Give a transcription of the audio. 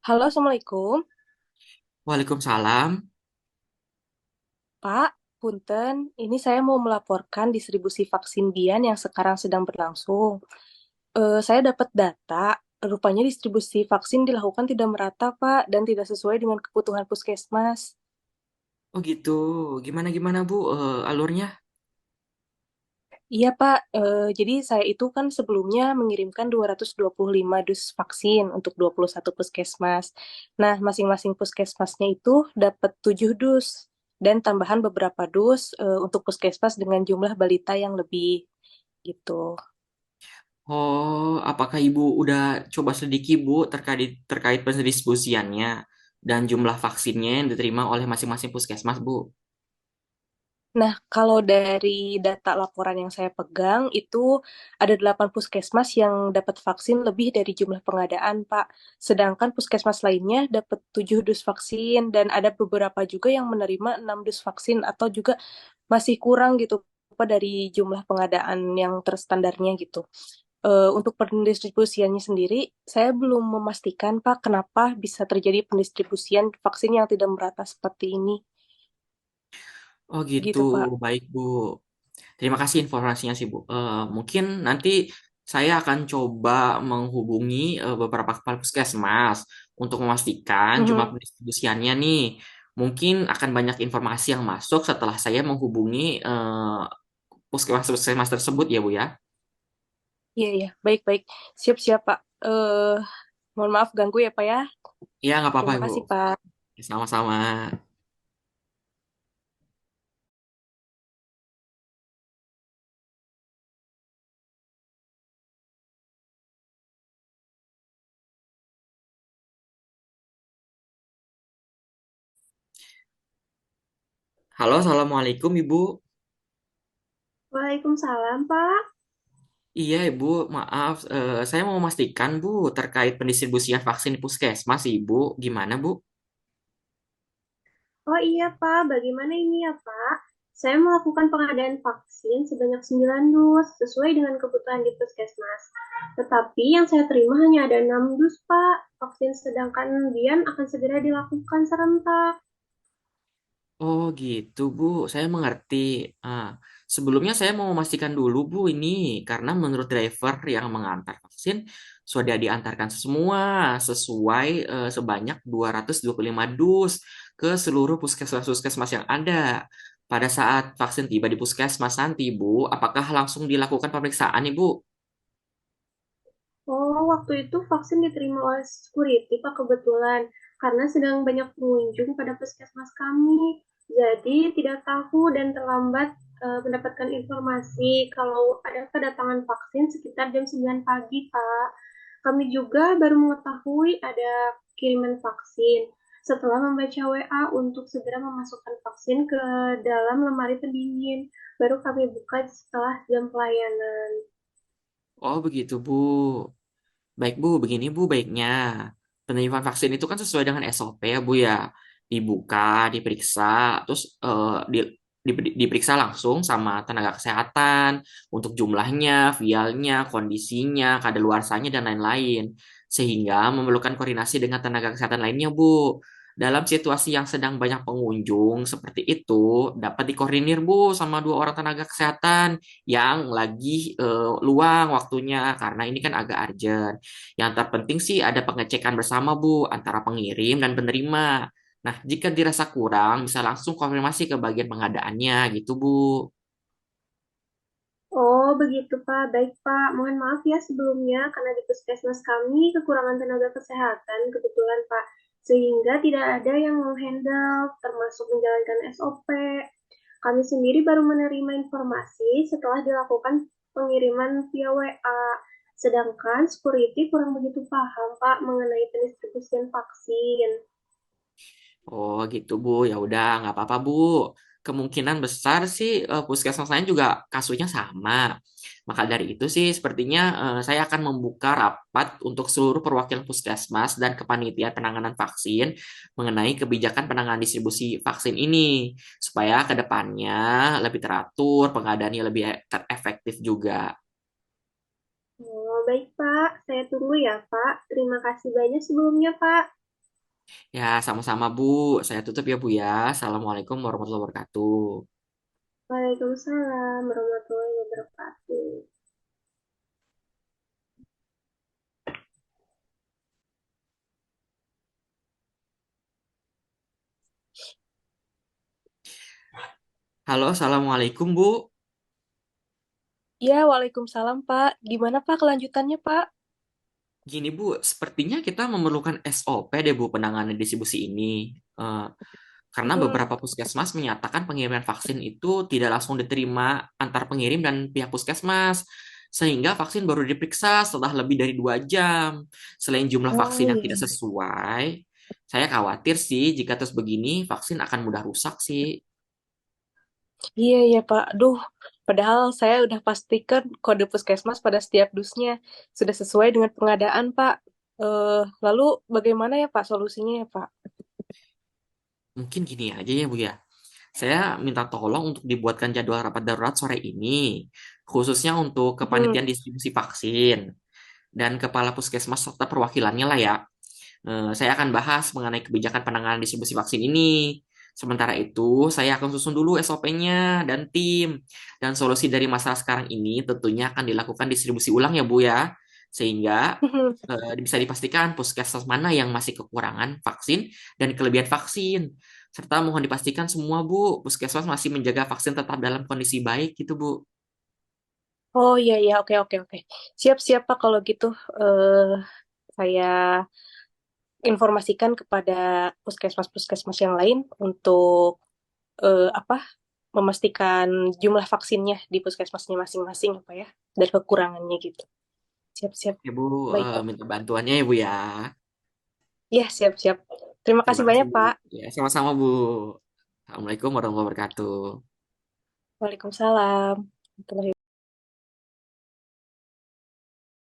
Halo, Assalamualaikum. Waalaikumsalam. Pak, Punten, ini saya mau melaporkan distribusi vaksin Bian yang sekarang sedang berlangsung. Saya dapat data, rupanya distribusi vaksin dilakukan tidak merata, Pak, dan tidak sesuai dengan kebutuhan puskesmas. Oh gitu. Gimana gimana Bu alurnya? Iya, Pak. Jadi saya itu kan sebelumnya mengirimkan 225 dus vaksin untuk 21 puskesmas. Nah, masing-masing puskesmasnya itu dapat 7 dus dan tambahan beberapa dus untuk puskesmas dengan jumlah balita yang lebih gitu. Oh, apakah Ibu udah coba selidiki Bu terkait terkait pendistribusiannya dan jumlah vaksinnya yang diterima oleh masing-masing puskesmas Bu? Nah, kalau dari data laporan yang saya pegang, itu ada 8 puskesmas yang dapat vaksin lebih dari jumlah pengadaan, Pak. Sedangkan puskesmas lainnya dapat 7 dus vaksin, dan ada beberapa juga yang menerima 6 dus vaksin, atau juga masih kurang gitu, Pak, dari jumlah pengadaan yang terstandarnya gitu. Untuk pendistribusiannya sendiri, saya belum memastikan, Pak, kenapa bisa terjadi pendistribusian vaksin yang tidak merata seperti ini. Oh gitu. Gitu, Pak. Baik Bu. Terima kasih informasinya sih Bu. Mungkin nanti saya akan coba menghubungi beberapa kepala puskesmas untuk memastikan jumlah Mhm. pendistribusiannya nih. Mungkin akan banyak informasi yang masuk setelah saya menghubungi puskesmas tersebut ya Bu ya. Iya, iya. Baik-baik. Siap-siap, Pak. Mohon maaf ganggu ya, Pak ya. Iya nggak apa-apa Terima Ibu. kasih, Pak. Sama-sama. Halo, Assalamualaikum Ibu. Waalaikumsalam, Pak. Iya Ibu, maaf. Saya mau memastikan Bu terkait pendistribusian vaksin di puskesmas Ibu. Gimana Bu? Oh iya, Pak. Bagaimana ini ya, Pak? Saya melakukan pengadaan vaksin sebanyak 9 dus sesuai dengan kebutuhan di puskesmas. Tetapi yang saya terima hanya ada 6 dus, Pak. Vaksin sedangkan Bian akan segera dilakukan serentak. Oh gitu Bu, saya mengerti. Ah, sebelumnya saya mau memastikan dulu Bu ini karena menurut driver yang mengantar vaksin sudah diantarkan semua sesuai sebanyak 225 dus ke seluruh puskesmas-puskesmas yang ada. Pada saat vaksin tiba di puskesmas nanti Bu, apakah langsung dilakukan pemeriksaan Ibu? Oh, waktu itu vaksin diterima oleh security, Pak, kebetulan. Karena sedang banyak pengunjung pada puskesmas kami. Jadi tidak tahu dan terlambat mendapatkan informasi kalau ada kedatangan vaksin sekitar jam 9 pagi, Pak. Kami juga baru mengetahui ada kiriman vaksin setelah membaca WA untuk segera memasukkan vaksin ke dalam lemari pendingin. Baru kami buka setelah jam pelayanan. Oh begitu Bu. Baik Bu, begini Bu baiknya. Penerimaan vaksin itu kan sesuai dengan SOP ya Bu ya. Dibuka, diperiksa, terus diperiksa langsung sama tenaga kesehatan untuk jumlahnya, vialnya, kondisinya, kadaluarsanya, dan lain-lain. Sehingga memerlukan koordinasi dengan tenaga kesehatan lainnya Bu. Dalam situasi yang sedang banyak pengunjung seperti itu, dapat dikoordinir Bu sama dua orang tenaga kesehatan yang lagi luang waktunya karena ini kan agak urgent. Yang terpenting sih ada pengecekan bersama Bu antara pengirim dan penerima. Nah, jika dirasa kurang bisa langsung konfirmasi ke bagian pengadaannya gitu Bu. Oh, begitu Pak. Baik Pak. Mohon maaf ya sebelumnya karena di puskesmas kami kekurangan tenaga kesehatan kebetulan Pak. Sehingga tidak ada yang menghandle termasuk menjalankan SOP. Kami sendiri baru menerima informasi setelah dilakukan pengiriman via WA. Sedangkan security kurang begitu paham Pak mengenai pendistribusian vaksin. Oh gitu Bu, ya udah nggak apa-apa Bu. Kemungkinan besar sih puskesmas lain juga kasusnya sama. Maka dari itu sih sepertinya saya akan membuka rapat untuk seluruh perwakilan puskesmas dan kepanitiaan penanganan vaksin mengenai kebijakan penanganan distribusi vaksin ini supaya ke depannya lebih teratur, pengadaannya lebih efektif juga. Oh, baik Pak. Saya tunggu ya Pak. Terima kasih banyak sebelumnya Pak. Ya, sama-sama Bu. Saya tutup ya Bu ya. Assalamualaikum warahmatullahi wabarakatuh. Waalaikumsalam warahmatullahi wabarakatuh. Halo, Assalamualaikum Bu. Ya, Waalaikumsalam, Pak. Gimana, Pak, kelanjutannya, Pak? Gini Bu, sepertinya kita memerlukan SOP deh Bu penanganan distribusi ini. Eh, karena Mm-mm. beberapa puskesmas menyatakan pengiriman vaksin itu tidak langsung diterima antar pengirim dan pihak puskesmas, sehingga vaksin baru diperiksa setelah lebih dari 2 jam. Selain jumlah vaksin Oh, yang iya, tidak iya. sesuai, saya khawatir sih jika terus begini vaksin akan mudah rusak sih. Iya, iya, Pak. Aduh, padahal saya udah pastikan kode puskesmas pada setiap dusnya sudah sesuai dengan pengadaan, Pak. Lalu bagaimana ya, Pak, solusinya ya, Pak? Mungkin gini aja ya Bu ya. Saya minta tolong untuk dibuatkan jadwal rapat darurat sore ini, khususnya untuk Mhm. kepanitiaan distribusi vaksin dan kepala puskesmas serta perwakilannya lah ya. Saya akan bahas mengenai kebijakan penanganan distribusi vaksin ini. Sementara itu, saya akan susun dulu SOP-nya dan tim. Dan solusi dari masalah sekarang ini tentunya akan dilakukan distribusi ulang ya Bu ya. Sehingga bisa dipastikan puskesmas mana yang masih kekurangan vaksin dan kelebihan vaksin. Serta mohon dipastikan semua Bu, puskesmas masih menjaga vaksin tetap dalam kondisi baik gitu Bu. Oh, iya, iya, oke, oke, oke. Siap, siap, Pak, kalau gitu. eh saya informasikan kepada puskesmas-puskesmas yang lain untuk apa memastikan jumlah vaksinnya di puskesmasnya masing-masing apa ya dan kekurangannya gitu. Siap-siap. Ya Bu, Baik, Pak. minta bantuannya ya Bu ya. Ya, siap-siap. Terima Terima kasih kasih banyak, Bu. Pak. Ya, sama-sama Bu. Assalamualaikum warahmatullahi wabarakatuh. Waalaikumsalam.